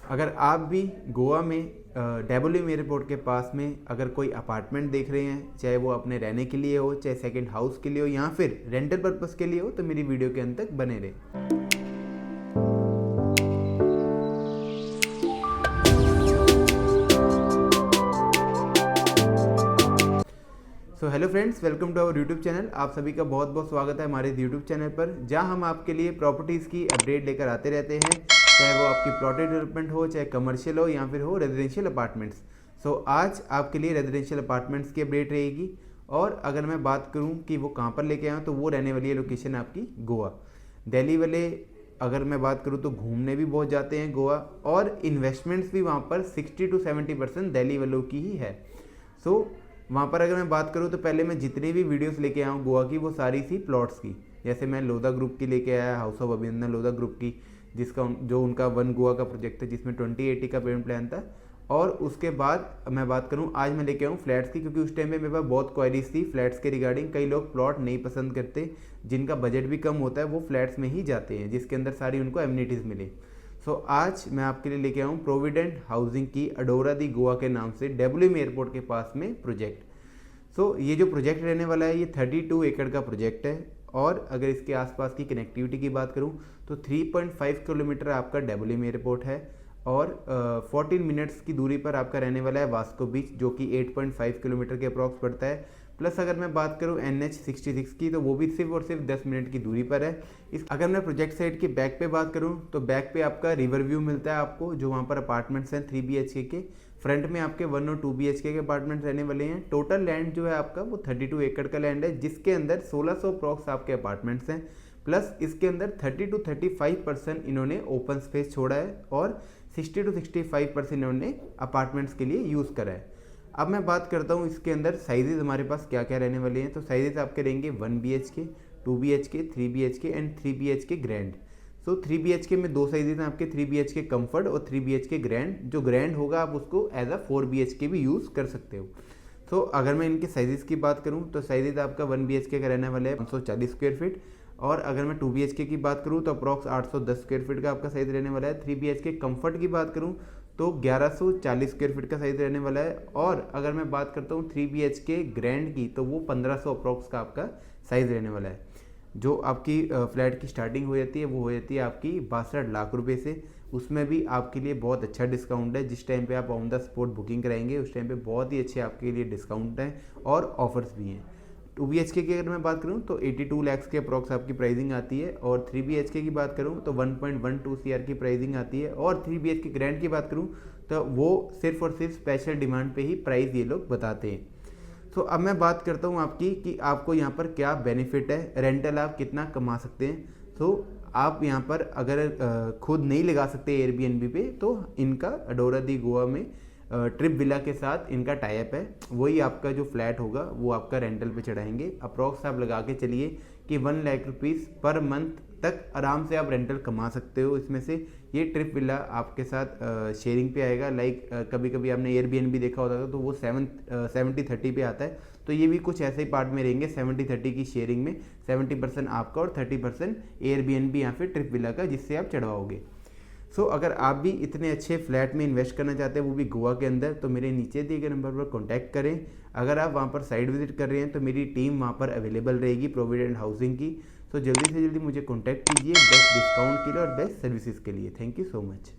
अगर आप भी गोवा में डब्ल्यू एयरपोर्ट के पास में अगर कोई अपार्टमेंट देख रहे हैं, चाहे वो अपने रहने के लिए हो, चाहे सेकंड हाउस के लिए हो या फिर रेंटल पर्पस के लिए हो, तो मेरी वीडियो के अंत तक बने रहे। So hello friends, welcome to our YouTube channel. आप सभी का बहुत बहुत स्वागत है हमारे यूट्यूब चैनल पर, जहां हम आपके लिए प्रॉपर्टीज़ की अपडेट लेकर आते रहते हैं, चाहे वो आपकी प्लॉटेड डेवलपमेंट हो, चाहे कमर्शियल हो या फिर हो रेजिडेंशियल अपार्टमेंट्स। सो आज आपके लिए रेजिडेंशियल अपार्टमेंट्स की अपडेट रहेगी। और अगर मैं बात करूं कि वो कहां पर लेके आऊँ, तो वो रहने वाली है लोकेशन आपकी गोवा। दिल्ली वाले अगर मैं बात करूं तो घूमने भी बहुत जाते हैं गोवा, और इन्वेस्टमेंट्स भी वहां पर 60 to 70% दिल्ली वालों की ही है। सो वहाँ पर अगर मैं बात करूँ तो पहले मैं जितनी भी वीडियोस लेके आया हूँ गोवा की, वो सारी थी प्लॉट्स की। जैसे मैं लोधा ग्रुप की लेके आया, हाउस ऑफ अभिनंदन लोधा ग्रुप की, जिसका जो उनका वन गोवा का प्रोजेक्ट है, जिसमें 2080 का पेमेंट प्लान था। और उसके बाद मैं बात करूँ, आज मैं लेके आऊँ फ्लैट्स की, क्योंकि उस टाइम पे मेरे पास बहुत क्वायरीज थी फ्लैट्स के रिगार्डिंग। कई लोग प्लॉट नहीं पसंद करते, जिनका बजट भी कम होता है, वो फ्लैट्स में ही जाते हैं जिसके अंदर सारी उनको एमिनिटीज़ मिले। सो आज मैं आपके लिए लेके आऊँ प्रोविडेंट हाउसिंग की अडोरा दी गोवा के नाम से डब्ल्यू एयरपोर्ट के पास में प्रोजेक्ट। ये जो प्रोजेक्ट रहने वाला है, ये 32 एकड़ का प्रोजेक्ट है। और अगर इसके आसपास की कनेक्टिविटी की बात करूं तो 3.5 किलोमीटर आपका डब्ल्यू एयरपोर्ट है, और 14 मिनट्स की दूरी पर आपका रहने वाला है वास्को बीच, जो कि 8.5 किलोमीटर के अप्रॉक्स पड़ता है। प्लस अगर मैं बात करूं NH66 की, तो वो भी सिर्फ और सिर्फ 10 मिनट की दूरी पर है। अगर मैं प्रोजेक्ट साइट की बैक पे बात करूं तो बैक पे आपका रिवर व्यू मिलता है आपको, जो वहाँ पर अपार्टमेंट्स हैं 3 BHK के। फ्रंट में आपके 1 और 2 BHK के अपार्टमेंट रहने वाले हैं। टोटल लैंड जो है आपका वो 32 एकड़ का लैंड है, जिसके अंदर 1600 अप्रॉक्स आपके अपार्टमेंट्स हैं। प्लस इसके अंदर 30 to 35% इन्होंने ओपन स्पेस छोड़ा है, और 60 to 65% इन्होंने अपार्टमेंट्स के लिए यूज़ करा है। अब मैं बात करता हूँ इसके अंदर साइजेस हमारे पास क्या क्या रहने वाले हैं। तो साइजेस आपके रहेंगे 1 BHK, 2 BHK, 3 BHK and 3 BHK grand. 3 BHK में दो साइजेस हैं आपके, 3 BHK कम्फर्ट और 3 BHK ग्रैंड। जो ग्रैंड होगा आप उसको एज अ 4 BHK भी यूज़ कर सकते हो। अगर मैं इनके साइजेस की बात करूं तो साइजेस आपका 1 BHK का रहने वाला है 540 स्क्वायर फीट, और अगर मैं 2 BHK की बात करूं तो अप्रॉक्स 810 स्क्वायर फीट का आपका साइज रहने वाला है। 3 BHK कम्फर्ट की बात करूं तो 1140 स्क्वायर फीट का साइज रहने वाला है। और अगर मैं बात करता हूँ 3 BHK ग्रैंड की, तो वो 1500 अप्रॉक्स का आपका साइज रहने वाला है। जो आपकी फ्लैट की स्टार्टिंग हो जाती है वो हो जाती है आपकी 62 लाख रुपए से। उसमें भी आपके लिए बहुत अच्छा डिस्काउंट है। जिस टाइम पे आप ऑन द स्पॉट बुकिंग कराएंगे उस टाइम पे बहुत ही अच्छे आपके लिए डिस्काउंट हैं और ऑफर्स भी हैं। 2 BHK की अगर मैं बात करूं तो 82 लैक्स के अप्रॉक्स आपकी प्राइसिंग आती है, और 3 BHK की बात करूं तो 1.12 CR की प्राइसिंग आती है, और 3 BHK ग्रैंड की बात करूं तो वो सिर्फ और सिर्फ स्पेशल डिमांड पे ही प्राइस ये लोग बताते हैं। अब मैं बात करता हूँ आपकी कि आपको यहाँ पर क्या बेनिफिट है, रेंटल आप कितना कमा सकते हैं। आप यहाँ पर अगर खुद नहीं लगा सकते एयरबीएनबी पे, तो इनका अडोरा दी गोवा में ट्रिप विला के साथ इनका टाइप है। वही आपका जो फ्लैट होगा वो आपका रेंटल पे चढ़ाएंगे। अप्रॉक्स आप लगा के चलिए कि 1 लाख रुपीज़ पर मंथ तक आराम से आप रेंटल कमा सकते हो इसमें से। ये ट्रिप विला आपके साथ शेयरिंग पे आएगा। लाइक कभी कभी आपने एयरबीएनबी देखा होता है तो वो 70-30 पे आता है। तो ये भी कुछ ऐसे ही पार्ट में रहेंगे 70-30 की शेयरिंग में, 70% आपका और 30% एयरबीएनबी या फिर ट्रिप विला का, जिससे आप चढ़वाओगे। अगर आप भी इतने अच्छे फ्लैट में इन्वेस्ट करना चाहते हैं, वो भी गोवा के अंदर, तो मेरे नीचे दिए गए नंबर पर कॉन्टैक्ट करें। अगर आप वहाँ पर साइट विजिट कर रहे हैं तो मेरी टीम वहाँ पर अवेलेबल रहेगी प्रोविडेंट हाउसिंग की। जल्दी से जल्दी मुझे कॉन्टैक्ट कीजिए बेस्ट डिस्काउंट के लिए और बेस्ट सर्विसेज के लिए। Thank you so much.